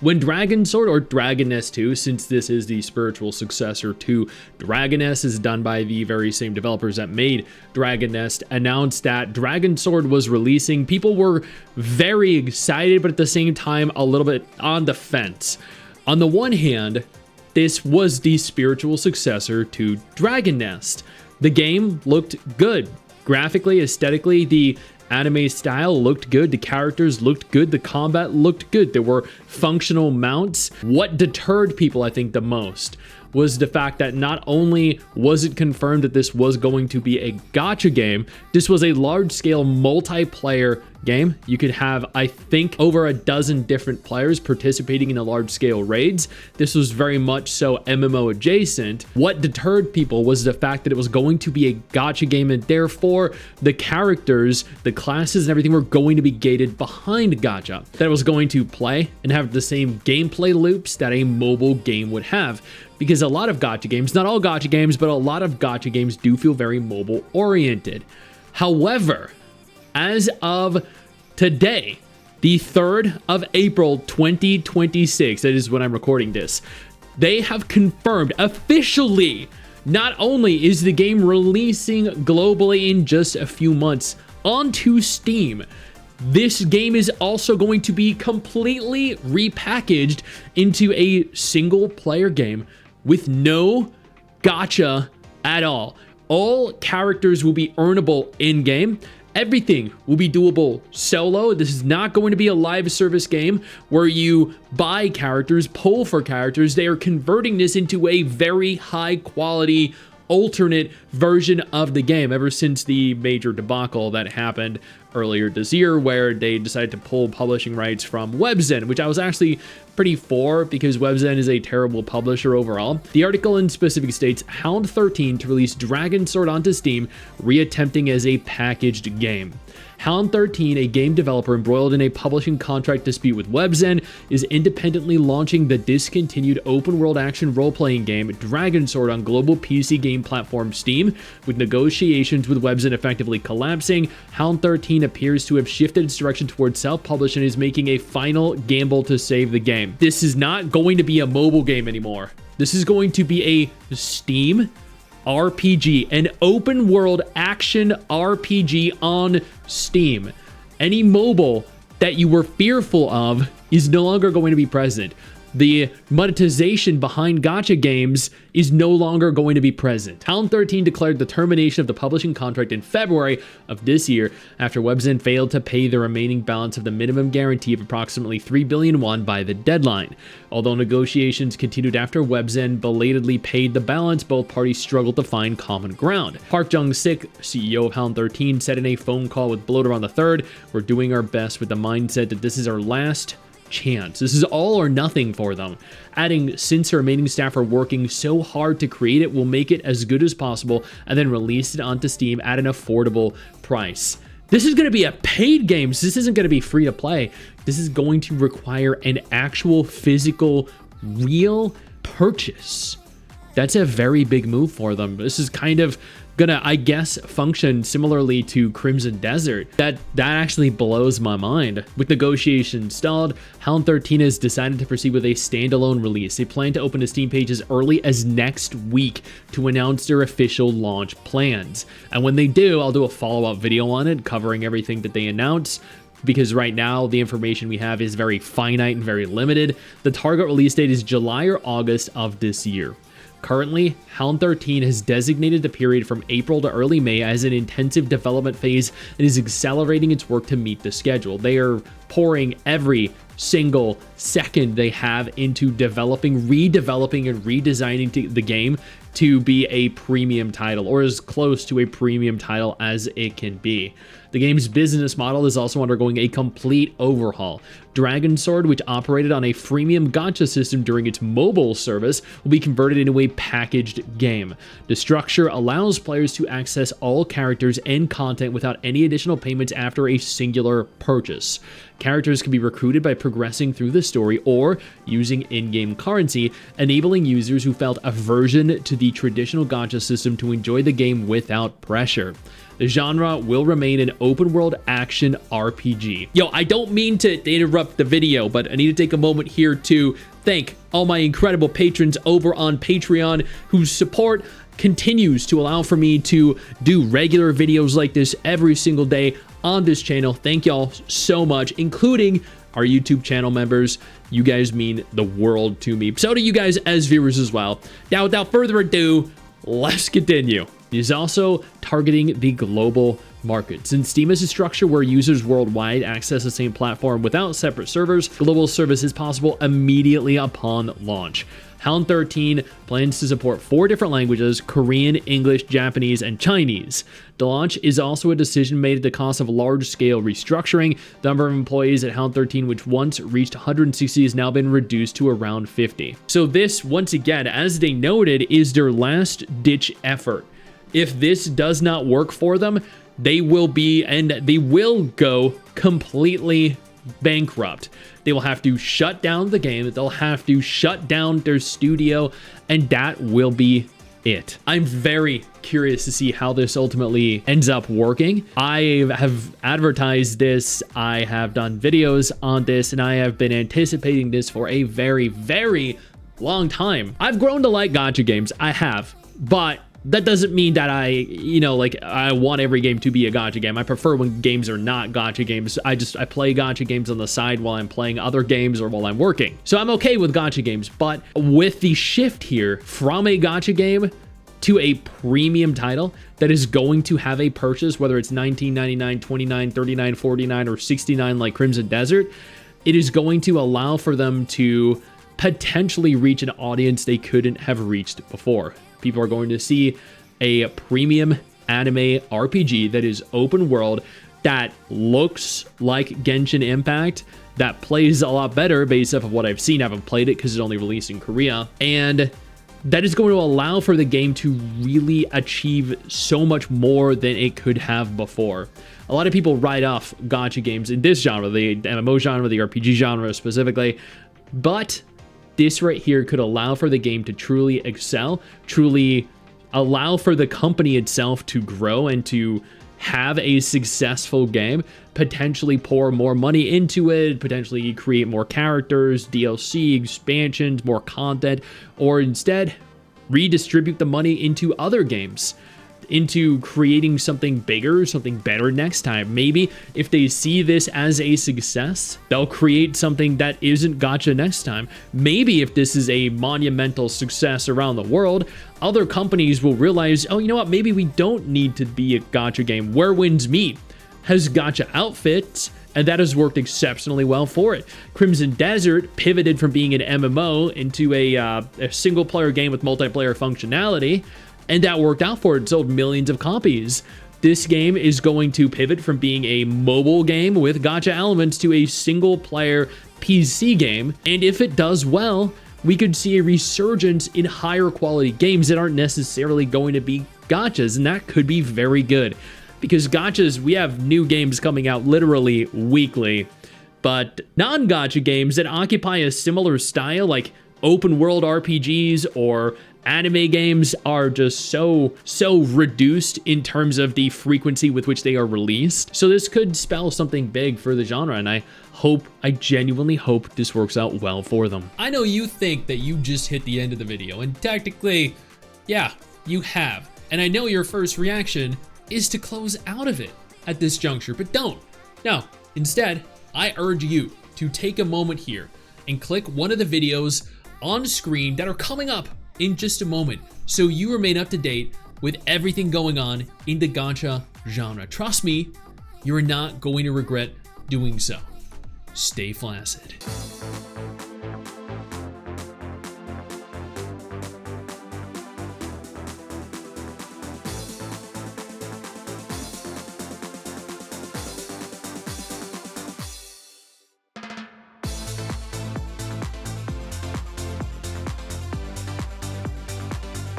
When Dragon Sword, or Dragon Nest 2, since this is the spiritual successor to Dragon Nest, is done by the very same developers that made Dragon Nest, announced that Dragon Sword was releasing, people were very excited, but at the same time, a little bit on the fence. On the one hand, this was the spiritual successor to Dragon Nest. The game looked good. Graphically, aesthetically, the anime style looked good, the characters looked good, the combat looked good, there were functional mounts. What deterred people, I think, the most was the fact that not only was it confirmed that this was going to be a gacha game, this was a large-scale multiplayer game. You could have, I think, over a dozen different players participating in the large-scale raids. This was very much so MMO adjacent. What deterred people was the fact that it was going to be a gacha game, and therefore the characters, the classes and everything were going to be gated behind gacha. That it was going to play and have the same gameplay loops that a mobile game would have. Because a lot of gacha games, not all gacha games, but a lot of gacha games do feel very mobile oriented. However, as of today, the 3rd of April 2026, that is when I'm recording this, they have confirmed officially, not only is the game releasing globally in just a few months onto Steam, this game is also going to be completely repackaged into a single player game with no gacha at all. All characters will be earnable in-game. Everything will be doable solo. This is not going to be a live service game where you buy characters, pull for characters. They are converting this into a very high quality alternate version of the game ever since the major debacle that happened earlier this year where they decided to pull publishing rights from Webzen, which I was actually pretty for because Webzen is a terrible publisher overall. The article in specific states Hound 13 to release Dragon Sword onto Steam, reattempting as a packaged game. Hound 13, a game developer embroiled in a publishing contract dispute with Webzen, is independently launching the discontinued open-world action role-playing game Dragon Sword on global PC game platform Steam. With negotiations with Webzen effectively collapsing, Hound 13 appears to have shifted its direction towards self-publishing and is making a final gamble to save the game. This is not going to be a mobile game anymore. This is going to be a Steam RPG, an open world action RPG on Steam. Any mobile that you were fearful of is no longer going to be present. The monetization behind gacha games is no longer going to be present. Hound 13 declared the termination of the publishing contract in February of this year after Webzen failed to pay the remaining balance of the minimum guarantee of approximately 3 billion won by the deadline. Although negotiations continued after Webzen belatedly paid the balance, both parties struggled to find common ground. Park Jung-sik, CEO of Hound 13, said in a phone call with Bloater on the 3rd, "We're doing our best with the mindset that this is our last chance. This is all or nothing for them." Adding, "Since the remaining staff are working so hard to create it, we'll make it as good as possible and then release it onto Steam at an affordable price." This is going to be a paid game. So this isn't going to be free to play. This is going to require an actual physical, real purchase. That's a very big move for them. This is kind of gonna, I guess, function similarly to Crimson Desert. That actually blows my mind. With negotiations stalled, Hound 13 has decided to proceed with a standalone release. They plan to open a Steam page as early as next week to announce their official launch plans. And when they do, I'll do a follow-up video on it covering everything that they announce, because right now the information we have is very finite and very limited. The target release date is July or August of this year. Currently, Hound 13 has designated the period from April to early May as an intensive development phase and is accelerating its work to meet the schedule. They are pouring every single second they have into developing, redeveloping, and redesigning the game to be a premium title, or as close to a premium title as it can be. The game's business model is also undergoing a complete overhaul. Dragon Sword, which operated on a freemium gacha system during its mobile service, will be converted into a packaged game. The structure allows players to access all characters and content without any additional payments after a singular purchase. Characters can be recruited by progressing through the story or using in-game currency, enabling users who felt aversion to the traditional gacha system to enjoy the game without pressure. the genre will remain an open world action RPG. Yo, I don't mean to interrupt the video, but I need to take a moment here to thank all my incredible patrons over on Patreon whose support continues to allow for me to do regular videos like this every single day on this channel. Thank y'all so much, including our YouTube channel members. You guys mean the world to me. So do you guys as viewers as well. Now, without further ado, let's continue. It is also targeting the global market. Since Steam is a structure where users worldwide access the same platform without separate servers, global service is possible immediately upon launch. Hound 13 plans to support 4 different languages: Korean, English, Japanese, and Chinese. The launch is also a decision made at the cost of large-scale restructuring. The number of employees at Hound 13, which once reached 160, has now been reduced to around 50. So this, once again, as they noted, is their last-ditch effort. If this does not work for them, they will go completely bankrupt. They will have to shut down the game. They'll have to shut down their studio, and that will be it. I'm very curious to see how this ultimately ends up working. I have advertised this, I have done videos on this, and I have been anticipating this for a very, very long time. I've grown to like gacha games, I have, but that doesn't mean that I want every game to be a gacha game. I prefer when games are not gacha games. I play gacha games on the side while I'm playing other games or while I'm working. So I'm okay with gacha games, but with the shift here from a gacha game to a premium title that is going to have a purchase, whether it's $19.99, $29, $39, $49, or $69 like Crimson Desert, it is going to allow for them to potentially reach an audience they couldn't have reached before. People are going to see a premium anime RPG that is open world, that looks like Genshin Impact, that plays a lot better based off of what I've seen. I haven't played it because it's only released in Korea. And that is going to allow for the game to really achieve so much more than it could have before. A lot of people write off gacha games in this genre, the MMO genre, the RPG genre specifically, but this right here could allow for the game to truly excel, truly allow for the company itself to grow and to have a successful game, potentially pour more money into it, potentially create more characters, DLC, expansions, more content, or instead redistribute the money into other games, into creating something bigger, something better next time. Maybe if they see this as a success, they'll create something that isn't gacha next time. Maybe if this is a monumental success around the world, other companies will realize, oh, you know what, maybe we don't need to be a gacha game. Where Winds Meet has gacha outfits, and that has worked exceptionally well for it. Crimson Desert pivoted from being an MMO into a single-player game with multiplayer functionality, and that worked out for it. It sold millions of copies. This game is going to pivot from being a mobile game with gacha elements to a single-player PC game, and if it does well, we could see a resurgence in higher quality games that aren't necessarily going to be gachas, and that could be very good. Because gachas, we have new games coming out literally weekly, but non-gacha games that occupy a similar style, like open world RPGs or anime games, are just so reduced in terms of the frequency with which they are released. So this could spell something big for the genre, and I genuinely hope this works out well for them. I know you think that you just hit the end of the video, and technically, yeah, you have. And I know your first reaction is to close out of it at this juncture, but don't. No, instead, I urge you to take a moment here and click one of the videos on screen that are coming up in just a moment, so you remain up to date with everything going on in the gacha genre. Trust me, you're not going to regret doing so. Stay flaccid.